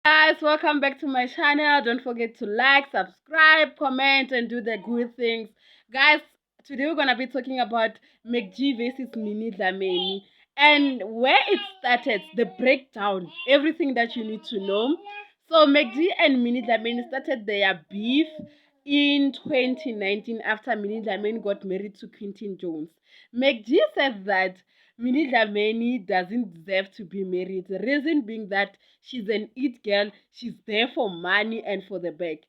Guys, welcome back to my channel. Don't forget to like, subscribe, comment, and do the good things. Guys, today we're gonna be talking about MACG versus Minnie Dlamini and where it started, the breakdown, everything that you need to know. So MACG and Minnie Dlamini started their beef in 2019 after Minnie Dlamini got married to Quinton Jones. MACG said that Minnie Dlamini doesn't deserve to be married. The reason being that she's an it girl, she's there for money and for the bag.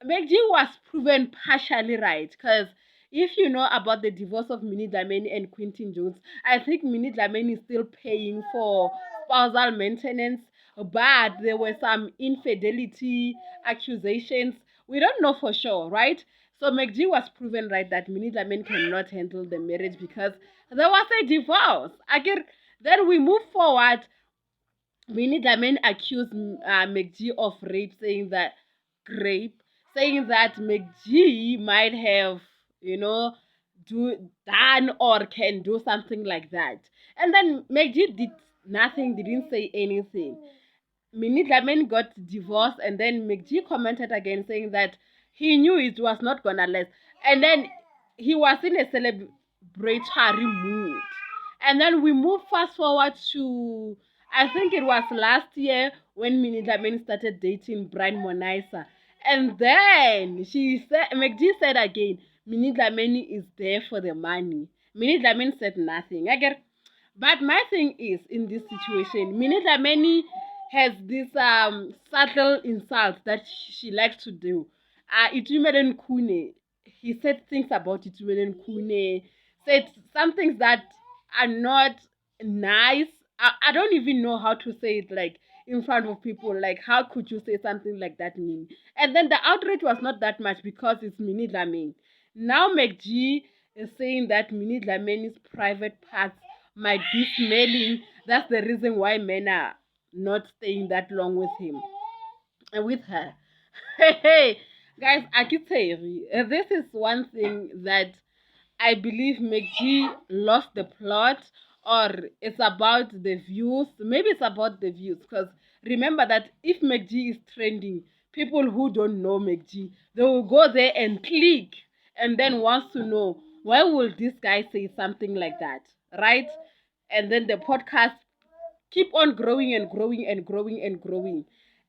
MACG was proven partially right because if you know about the divorce of Minnie Dlamini and Quinton Jones, I think Minnie Dlamini is still paying for spousal maintenance, but there were some infidelity accusations. We don't know for sure, right? So MACG was proven right that Minnie Dlamini cannot handle the marriage because there was a divorce. Again, then we move forward. Minnie Dlamini accused MACG of rape, saying that MACG might have, done or can do something like that. And then MACG did nothing, didn't say anything. Minnie Dlamini got divorced, and then MACG commented again saying that he knew it was not gonna last. And then he was in a celebratory mood. And then we move fast forward to, I think it was last year when Minnie Dlamini started dating Brian Monaisa. And then MACG said again, Minnie Dlamini is there for the money. Minnie Dlamini said nothing. But my thing is, in this situation, Minnie Dlamini has this subtle insult that she likes to do. Itumelen Kune, he said things about Itumelen Kune, said some things that are not nice. I don't even know how to say it, like, in front of people. Like, how could you say something like that, Minnie? And then the outrage was not that much because it's Minnie Dlamini. Now MACG is saying that Minnie Dlamini's private parts might be smelling. That's the reason why men are not staying that long with him and with her. Hey, guys, I can tell you, this is one thing that I believe MACG lost the plot, or it's about the views. Maybe it's about the views, because remember that if MACG is trending, people who don't know MACG, they will go there and click and then wants to know, why will this guy say something like that, right? And then the podcast keep on growing and growing and growing and growing.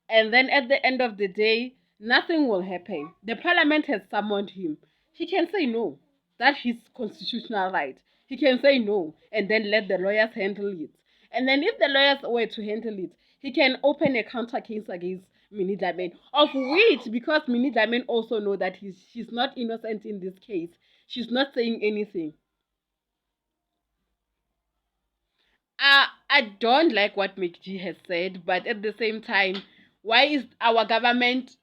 And then at the end of the day, nothing will happen. The parliament has summoned him. He can say no. That's his constitutional right. He can say no and then let the lawyers handle it. And then if the lawyers were to handle it, he can open a counter case against Minnie Dlamini, of which, because Minnie Dlamini also know that she's not innocent in this case, she's not saying anything. I don't like what MACG has said, but at the same time, why is our government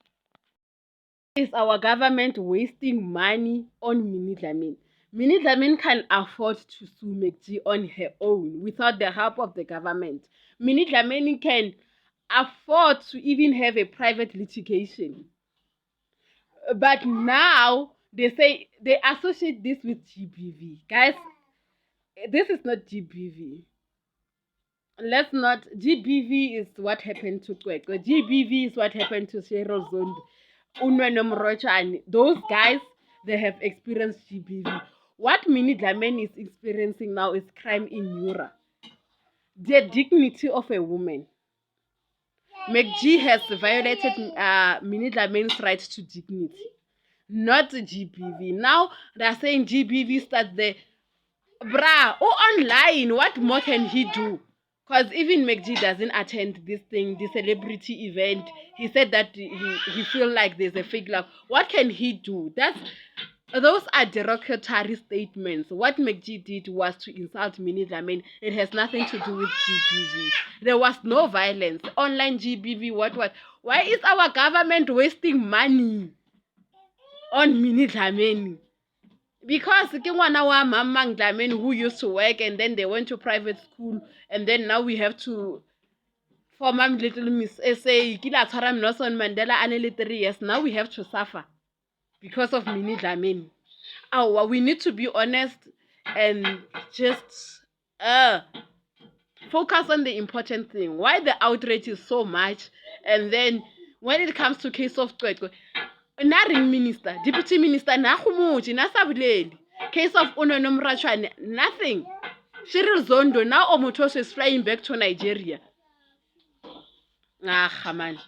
wasting money on Minnie Dlamini? Minnie Dlamini can afford to sue MACG on her own without the help of the government. Minnie Dlamini can afford to even have a private litigation. But now they say they associate this with GBV. Guys, this is not GBV. Let's not. GBV is what happened to Kwekwe. GBV is what happened to Cheryl Zondi, Unweno Mrocha, and those guys, they have experienced GBV. What Minnie Dlamini is experiencing now is crime in Yura. The dignity of a woman. MACG has violated Minnie Dlamini's right to dignity, not GBV. Now they're saying GBV starts there. Bruh, online, what more can he do? Because even MACG doesn't attend this thing, the celebrity event. He said that he feel like there's a fake love. What can he do? Those are derogatory statements. What MACG did was to insult Minnie Dlamini. It has nothing to do with GBV. There was no violence. Online GBV, what? Why is our government wasting money on Minnie Dlamini? Because ke ngwana wa Mamang Dlamini who used to work and then they went to private school, and then now we have to, for Mom Little Miss say kila tshwara Nelson Mandela a le 3 years, now we have to suffer because of Minnie Dlamini. We need to be honest and just Focus on the important thing. Why the outrage is so much, and then when it comes to case of Cwetwe, Naring minister, deputy minister, na khumuji, na sabuleli. Case of Unonom Rachwan, nothing. Shiril Zondo, now Omotosho is flying back to Nigeria. Ah, man.